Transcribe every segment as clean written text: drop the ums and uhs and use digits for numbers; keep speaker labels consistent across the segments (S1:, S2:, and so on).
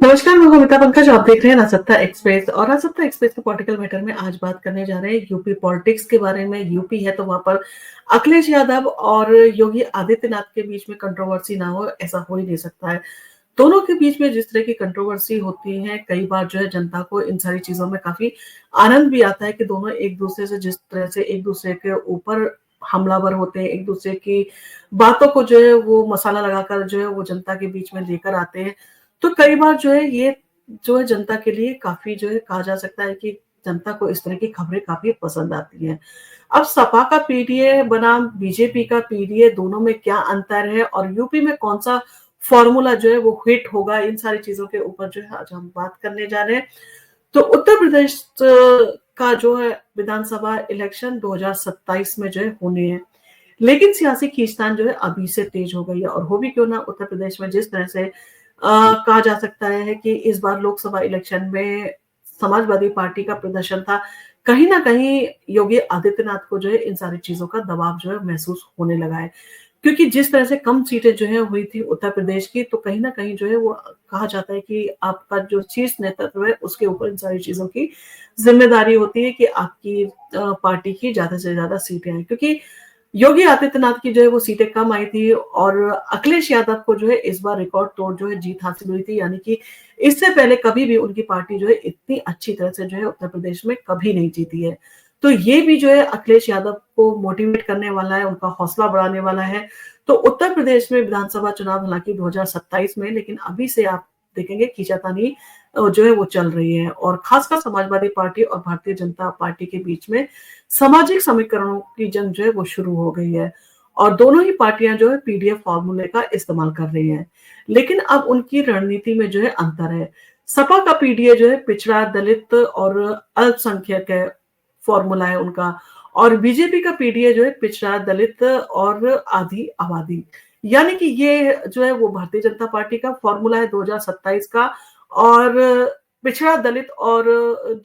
S1: नमस्कार, मैं हूं अमिताभ पंकज। आप देख रहे हैं राजसत्ता एक्सप्रेस और राजसत्ता एक्सप्रेस के पॉलिटिकल मैटर में आज बात करने जा रहे हैं यूपी पॉलिटिक्स के बारे में। यूपी है तो वहां पर अखिलेश यादव और योगी आदित्यनाथ के बीच में कंट्रोवर्सी ना हो, ऐसा हो ही नहीं सकता है। दोनों के बीच में जिस तरह की कंट्रोवर्सी होती है, कई बार जो है जनता को इन सारी चीजों में काफी आनंद भी आता है कि दोनों एक दूसरे से जिस तरह से एक दूसरे के ऊपर हमलावर होते हैं, एक दूसरे की बातों को जो है वो मसाला लगाकर जो है वो जनता के बीच में लेकर आते हैं। तो कई बार जो है ये जो है जनता के लिए काफ़ी जो है कहा जा सकता है कि जनता को इस तरह की खबरें काफ़ी पसंद आती हैं। अब सपा का पीडीए बनाम बीजेपी का पीडीए, दोनों में क्या अंतर है और यूपी में कौन-सा फ़ॉर्मूला जो है वो हिट होगा, इन सारी चीज़ों के ऊपर जो है आज हम बात करने जा रहे हैं। तो उत्तर प्रदेश का जो है विधानसभा इलेक्शन 2027 में जो है होने हैं। लेकिन सियासी खींचतान जो है अभी से तेज हो गई है और हो भी क्यों ना, उत्तर प्रदेश में जिस तरह से कहा जा सकता है कि इस बार लोकसभा इलेक्शन में समाजवादी पार्टी का प्रदर्शन था, कहीं ना कहीं योगी आदित्यनाथ को जो है इन सारी चीजों का दबाव जो है महसूस होने लगा है। क्योंकि जिस तरह से कम सीटें जो है हुई थी उत्तर प्रदेश की, तो कहीं ना कहीं जो है वो कहा जाता है कि आपका जो शीर्ष नेतृत्व है उसके ऊपर इन सारी चीजों की जिम्मेदारी होती है कि आपकी पार्टी की ज्यादा से ज्यादा सीटें आए। क्योंकि योगी आदित्यनाथ की जो है वो सीटें कम आई थी और अखिलेश यादव को जो है इस बार रिकॉर्ड तोड़ जो है जीत हासिल हुई थी। यानी कि इससे पहले कभी भी उनकी पार्टी जो है इतनी अच्छी तरह से जो है उत्तर प्रदेश में कभी नहीं जीती है। तो ये भी जो है अखिलेश यादव को मोटिवेट करने वाला है, उनका हौसला बढ़ाने वाला है। तो उत्तर प्रदेश में विधानसभा चुनाव हालांकि 2027 में, लेकिन अभी से आप देखेंगे खींचातानी जो है वो चल रही है और खासकर समाजवादी पार्टी और भारतीय जनता पार्टी के बीच में सामाजिक समीकरणों की जंग जो है वो शुरू हो गई है और दोनों ही पार्टियां जो है पीडीएफ फॉर्मूले का इस्तेमाल कर रही हैं। लेकिन अब उनकी रणनीति में जो है अंतर है। सपा का पीडीए जो है पिछड़ा, दलित और अल्पसंख्यक है, फॉर्मूला है उनका। और बीजेपी का पीडीए जो है पिछड़ा, दलित और आधी आबादी। यानी कि ये जो है वो भारतीय जनता पार्टी का फॉर्मूला है 2027 का। और पिछड़ा, दलित और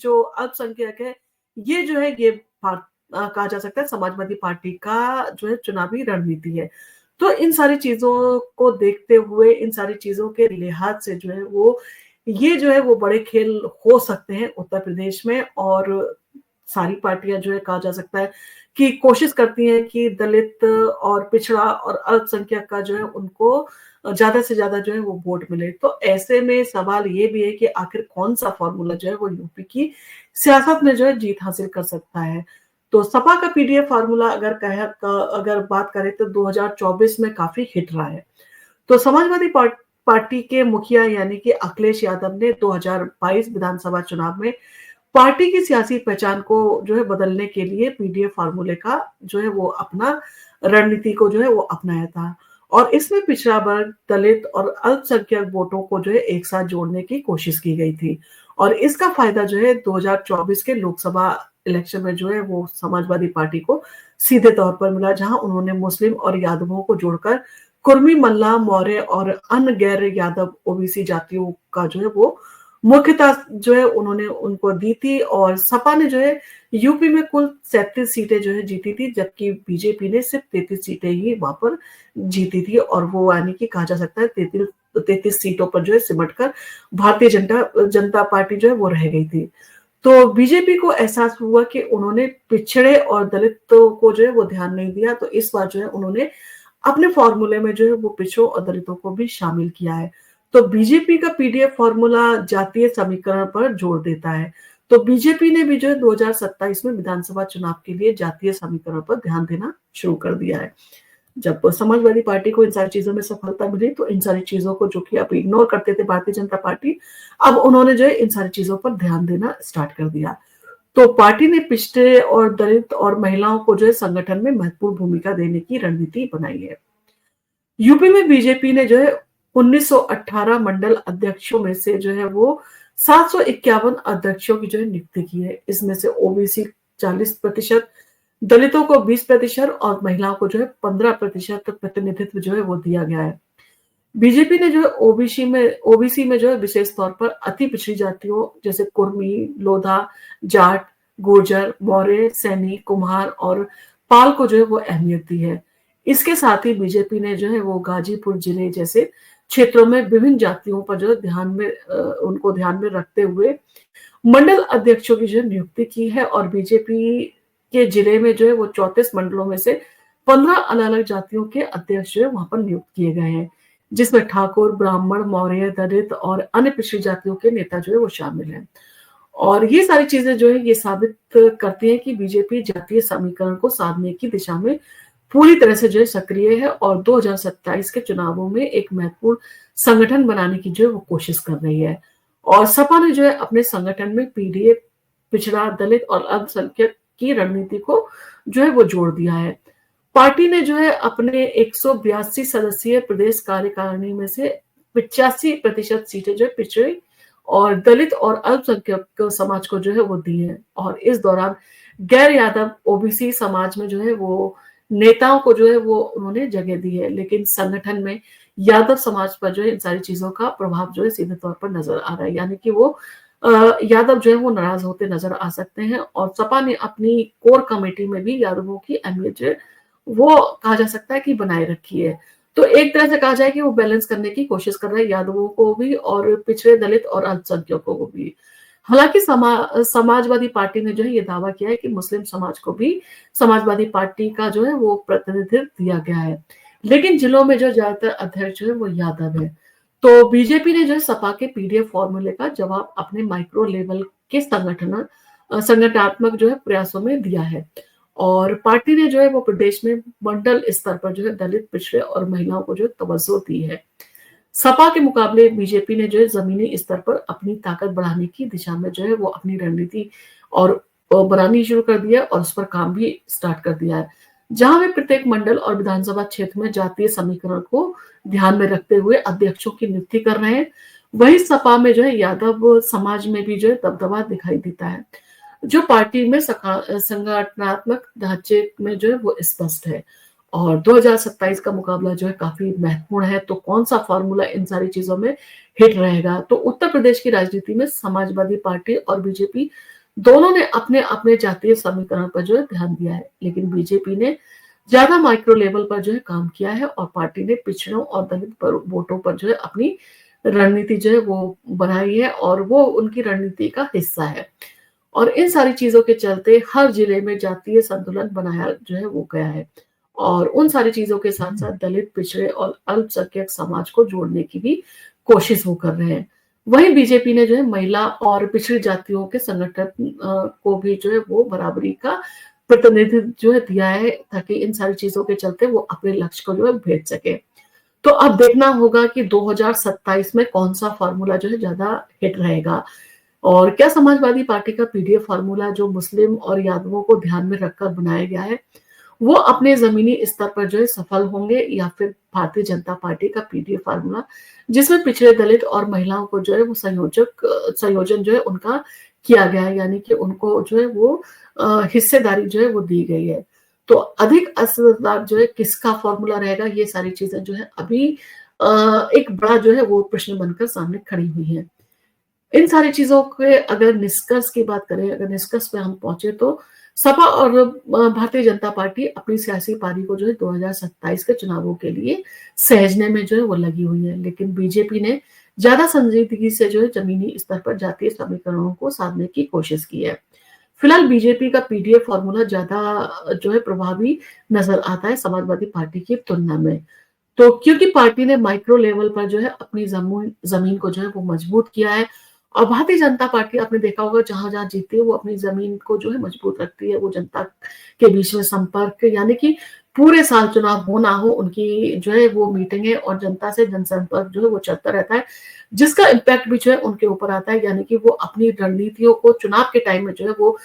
S1: जो अल्पसंख्यक है, ये जो है ये कहा जा सकता है समाजवादी पार्टी का जो है चुनावी रणनीति है। तो इन सारी चीजों को देखते हुए, इन सारी चीजों के लिहाज से जो है वो ये जो है वो बड़े खेल हो सकते हैं उत्तर प्रदेश में। और सारी पार्टियां जो है कहा जा सकता है कि कोशिश करती हैं कि दलित और पिछड़ा और अल्पसंख्यक का जो है उनको ज्यादा से ज्यादा जो है वो वोट मिले। तो ऐसे में सवाल ये भी है कि आखिर कौन सा फॉर्मूला जो है वो यूपी की सियासत में जो है जीत हासिल कर सकता है। तो सपा का पीडीएफ फार्मूला अगर बात करें तो 2024 में काफी हिट रहा है। तो समाजवादी पार्टी के मुखिया यानी कि अखिलेश यादव ने 2022 विधानसभा चुनाव में पार्टी की सियासी पहचान को जो है बदलने के लिए पीडीएफ फार्मूले का जो है वो अपना रणनीति को जो है वो अपनाया था। और इसमें पिछड़ा वर्ग, दलित और अल्पसंख्यक वोटों को जो है एक साथ जोड़ने की कोशिश की गई थी। और इसका फायदा जो है 2024 के लोकसभा इलेक्शन में जो है वो समाजवादी पार्टी को सीधे तौर पर मिला, जहां उन्होंने मुस्लिम और यादवों को जोड़कर कुर्मी, मल्ला, मौर्य और अन्य गैर यादव ओबीसी जातियों का जो है वो मुख्यता जो है उन्होंने उनको दी थी। और सपा ने जो है यूपी में कुल 37 सीटें जो है जीती थी, जबकि बीजेपी ने सिर्फ 33 सीटें ही वहां पर जीती थी। और वो यानी कि कहा जा सकता है 33 सीटों पर जो है सिमट कर भारतीय जनता जनता पार्टी जो है वो रह गई थी। तो बीजेपी को एहसास हुआ कि उन्होंने पिछड़े और दलितों को जो है वो ध्यान नहीं दिया, तो इस बार जो है उन्होंने अपने फॉर्मूले में जो है वो पिछड़ों और दलितों को भी शामिल किया है। तो बीजेपी का पीडीएफ फॉर्मूला जातीय समीकरण पर जोर देता है। तो बीजेपी ने भी जो है 2027 में विधानसभा चुनाव के लिए जातीय समीकरण पर ध्यान देना शुरू कर दिया है। जब समाजवादी पार्टी को इन सारी चीजों में सफलता मिली, तो इन सारी चीजों को जो कि आप इग्नोर करते थे भारतीय जनता पार्टी, अब उन्होंने जो है इन सारी चीजों पर ध्यान देना स्टार्ट कर दिया। तो पार्टी ने पिछड़े और दलित और महिलाओं को जो है संगठन में महत्वपूर्ण भूमिका देने की रणनीति बनाई है। यूपी में बीजेपी ने जो है 1918 मंडल अध्यक्षों में से जो है वो 751 अध्यक्षों की जो है नियुक्ति की है। इसमें से ओबीसी 40%, दलितों को 20% और महिलाओं को जो है 15% प्रतिनिधित्व जो है वो दिया गया है। बीजेपी ने जो है ओबीसी में जो है विशेष तौर पर अति पिछड़ी जातियों जैसे कुर्मी, लोधा, जाट, गुर्जर, मौर्य, सैनी, कुम्हार और पाल को जो है वो अहमियत दी है। इसके साथ ही बीजेपी ने जो है वो गाजीपुर जिले जैसे क्षेत्रों में विभिन्न जातियों पर जो है उनको ध्यान में रखते हुए मंडल अध्यक्षों की जो है नियुक्ति की है और बीजेपी के जिले में जो है वो 34 मंडलों में से 15 अलग-अलग जातियों के अध्यक्ष जो है वहाँ पर नियुक्त किए गए हैं, जिसमें ठाकुर, ब्राह्मण, मौर्य, दलित और अन्य पिछड़ी जातियों के नेता जो है वो शामिल हैं। और ये सारी चीजें जो है ये साबित करती हैं कि बीजेपी जातीय समीकरण को साधने की दिशा में पूरी तरह से जो है सक्रिय है और 2027 के चुनावों में एक महत्वपूर्ण संगठन बनाने की जो है वो कोशिश कर रही है। और सपा ने जो है अपने संगठन में पीडीए, पिछड़ा, दलित और अल्पसंख्यक की रणनीति को जो है वो जोड़ दिया है। पार्टी ने जो है अपने 182 सदस्यीय प्रदेश कार्यकारिणी में से 85% सीटें जो है पिछड़े और दलित और अल्पसंख्यक समाज को जो है वो दी है और इस दौरान गैर यादव ओबीसी समाज में जो है वो नेताओं को जो है वो उन्होंने जगह दी है, लेकिन संगठन में यादव समाज पर जो है इन सारी चीजों का प्रभाव जो है सीधे तौर पर नजर आ रहा है, यानी कि वो यादव जो है वो नाराज होते नजर आ सकते हैं और सपा ने अपनी कोर कमेटी में भी यादवों की अहमियत जो है वो कहा जा सकता है कि बनाए रखी है। तो एक तरह से कहा जाए कि वो बैलेंस करने की कोशिश कर रहे हैं यादवों को भी और पिछड़े दलित और अल्पसंख्यकों को भी। हालांकि समाजवादी पार्टी ने जो है ये दावा किया है कि मुस्लिम समाज को भी समाजवादी पार्टी का जो है वो प्रतिनिधित्व दिया गया है, लेकिन जिलों में जो ज्यादातर अध्यक्ष जो है वो यादव है। तो बीजेपी ने जो है सपा के पीडीएफ फॉर्मूले का जवाब अपने माइक्रो लेवल के संगठनात्मक जो है प्रयासों में दिया है और पार्टी ने जो है वो प्रदेश में मंडल स्तर पर जो है दलित, पिछड़े और महिलाओं को जो है तवज्जो दी है। सपा के मुकाबले बीजेपी ने जो है जमीनी स्तर पर अपनी ताकत बढ़ाने की दिशा में जो है वो अपनी रणनीति और बनानी शुरू कर दिया और उस पर काम भी स्टार्ट कर दिया है, जहां वे प्रत्येक मंडल और विधानसभा क्षेत्र में जातीय समीकरण को ध्यान में रखते हुए अध्यक्षों की नियुक्ति कर रहे हैं। वही सपा में जो है यादव समाज में भी जो है दबदबा दिखाई देता है, जो पार्टी में संगठनात्मक ढांचे में जो है वो स्पष्ट है और 2027 का मुकाबला जो है काफी महत्वपूर्ण है। तो कौन सा फॉर्मूला इन सारी चीजों में हिट रहेगा? तो उत्तर प्रदेश की राजनीति में समाजवादी पार्टी और बीजेपी दोनों ने अपने अपने जातीय समीकरण पर जो है ध्यान दिया है, लेकिन बीजेपी ने ज्यादा माइक्रो लेवल पर जो है काम किया है और पार्टी ने पिछड़ों और दलित पर वोटों पर जो है अपनी रणनीति जो है वो बनाई है और वो उनकी रणनीति का हिस्सा है। और इन सारी चीजों के चलते हर जिले में जातीय संतुलन बनाया जो है वो गया है और उन सारी चीजों के साथ साथ दलित, पिछड़े और अल्पसंख्यक समाज को जोड़ने की भी कोशिश वो कर रहे हैं। वहीं बीजेपी ने जो है महिला और पिछड़ी जातियों के संगठन को भी जो है वो बराबरी का प्रतिनिधित्व जो है दिया है ताकि इन सारी चीजों के चलते वो अपने लक्ष्य को जो है भेज सके। तो अब देखना होगा कि 2027 में कौन सा फॉर्मूला जो है ज्यादा हिट रहेगा और क्या समाजवादी पार्टी का पीडीएफ फॉर्मूला जो मुस्लिम और यादवों को ध्यान में रखकर बनाया गया है वो अपने जमीनी स्तर पर जो है सफल होंगे या फिर भारतीय जनता पार्टी का पीडीएफ फार्मूला जिसमें पिछड़े दलित और महिलाओं को जो है वो संयोजन जो है उनका किया गया है, यानी कि उनको जो है वो हिस्सेदारी जो है वो दी गई है। तो अधिक असरदार जो है किसका फॉर्मूला रहेगा, ये सारी चीजें जो है अभी एक बड़ा जो है वो प्रश्न बनकर सामने खड़ी हुई है। इन सारी चीजों के अगर निष्कर्ष की बात करें, अगर निष्कर्ष पे हम पहुंचे तो सपा और भारतीय जनता पार्टी अपनी सियासी पारी को जो है 2027 के चुनावों के लिए सहेजने में जो है वो लगी हुई है, लेकिन बीजेपी ने ज्यादा संजीदगी से जो है जमीनी स्तर पर जातीय समीकरणों को साधने की कोशिश की है। फिलहाल बीजेपी का पीडीएफ फॉर्मूला ज्यादा जो है प्रभावी नजर आता है समाजवादी पार्टी की तुलना में। तो क्योंकि पार्टी ने माइक्रो लेवल पर जो है अपनी जमीन को जो है वो मजबूत किया है और भारतीय जनता पार्टी आपने देखा होगा जहां जहां जीतती है वो अपनी जमीन को जो है मजबूत रखती है, वो जनता के बीच में संपर्क, यानी कि पूरे साल चुनाव हो ना हो उनकी जो है वो मीटिंगें और जनता से जनसंपर्क जो है वो चलता रहता है, जिसका इम्पैक्ट भी जो है उनके ऊपर आता है, यानी कि वो अपनी रणनीतियों को चुनाव के टाइम में जो है वो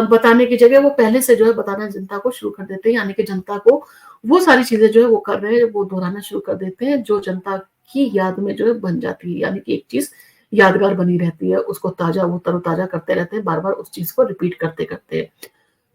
S1: बताने की जगह वो पहले से जो है बताना जनता को शुरू कर देते हैं, यानी कि जनता को वो सारी चीजें जो है वो कर रहे हैं वो दोहराना शुरू कर देते हैं जो जनता की याद में जो है बन जाती है, यानी कि एक चीज यादगार बनी रहती है, उसको वो तरोताजा करते रहते हैं, बार बार उस चीज को रिपीट करते करते।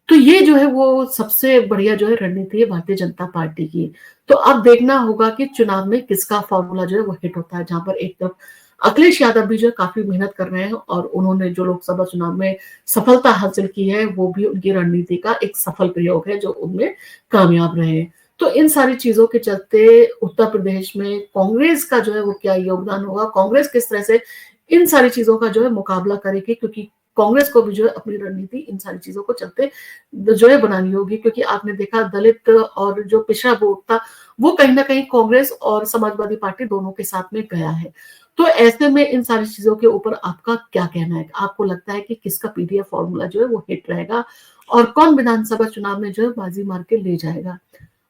S1: तो ये जो है वो सबसे बढ़िया जो है रणनीति है भारतीय जनता पार्टी की। तो अब देखना होगा कि चुनाव में किसका फॉर्मूला जो है वो हिट होता है, जहां पर एक तरफ अखिलेश यादव भी जो है काफी मेहनत कर रहे हैं और उन्होंने जो लोकसभा चुनाव में सफलता हासिल की है वो भी उनकी रणनीति का एक सफल प्रयोग है जो उनमें कामयाब रहे। तो इन सारी चीज़ों के चलते उत्तर प्रदेश में कांग्रेस का जो है वो क्या योगदान होगा, कांग्रेस किस तरह से इन सारी चीज़ों का जो है मुकाबला करेगी, क्योंकि कांग्रेस को भी जो है अपनी रणनीति इन सारी चीज़ों को चलते जो है बनानी होगी, क्योंकि आपने देखा दलित और जो पिछड़ा वोट था, वो कहीं न कहीं कांग्रेस और समाजवादी पार्टी दोनों के साथ में गया है। तो ऐसे में इन सारी चीज़ों के ऊपर आपका क्या कहना है? आपको लगता है कि किसका पीडीएफ फ़ॉर्मूला जो है वो हिट रहेगा और कौन विधानसभा चुनाव में जो है बाजी मार के ले जाएगा?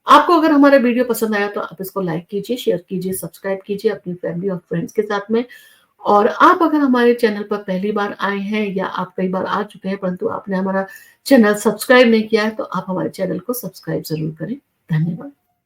S1: आपको अगर हमारा वीडियो पसंद आया तो आप इसको लाइक कीजिए, शेयर कीजिए, सब्सक्राइब कीजिए अपनी फैमिली और फ्रेंड्स के साथ में। और आप अगर हमारे चैनल पर पहली बार आए हैं या आप कई बार आ चुके हैं परंतु आपने हमारा चैनल सब्सक्राइब नहीं किया है, तो आप हमारे चैनल को सब्सक्राइब ज़रूर करें। धन्यवाद।